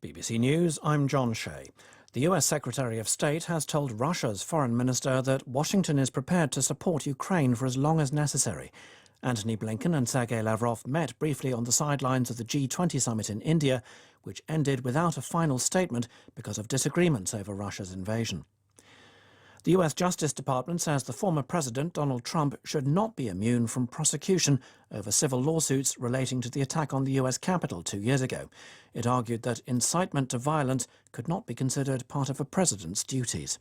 BBC News, I'm John Shea. The US Secretary of State has told Russia's foreign minister that Washington is prepared to support Ukraine for as long as necessary. Antony Blinken and Sergei Lavrov met briefly on the sidelines of the G20 summit in India, which ended without a final statement because of disagreements over Russia's invasion. The US Justice Department says the former president, Donald Trump, should not be immune from prosecution over civil lawsuits relating to the attack on the US Capitol 2 years ago. It argued that incitement to violence could not be considered part of a president's duties.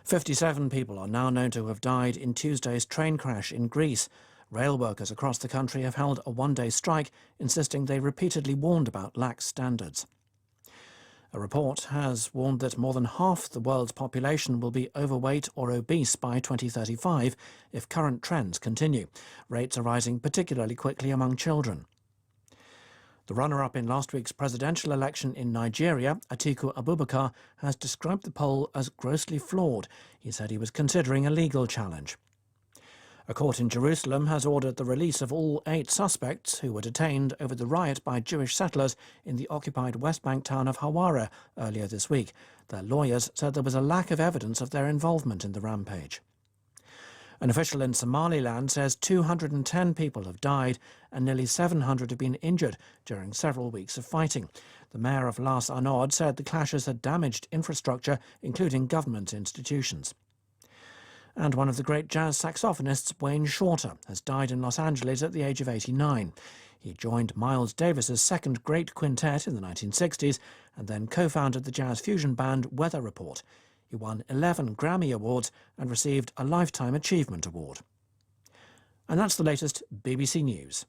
57 people are now known to have died in Tuesday's train crash in Greece. Rail workers across the country have held a one-day strike, insisting they repeatedly warned about lax standards. A report has warned that more than half the world's population will be overweight or obese by 2035 if current trends continue. Rates are rising particularly quickly among children. The runner-up in last week's presidential election in Nigeria, Atiku Abubakar, has described the poll as grossly flawed. He said he was considering a legal challenge. A court in Jerusalem has ordered the release of all 8 suspects who were detained over the riot by Jewish settlers in the occupied West Bank town of Hawara earlier this week. Their lawyers said there was a lack of evidence of their involvement in the rampage. An official in Somaliland says 210 people have died and nearly 700 have been injured during several weeks of fighting. The mayor of Las Anod said the clashes had damaged infrastructure, including government institutions. And one of the great jazz saxophonists, Wayne Shorter, has died in Los Angeles at the age of 89. He joined Miles Davis's second great quintet in the 1960s and then co-founded the jazz fusion band Weather Report. He won 11 Grammy Awards and received a Lifetime Achievement Award. And that's the latest BBC News.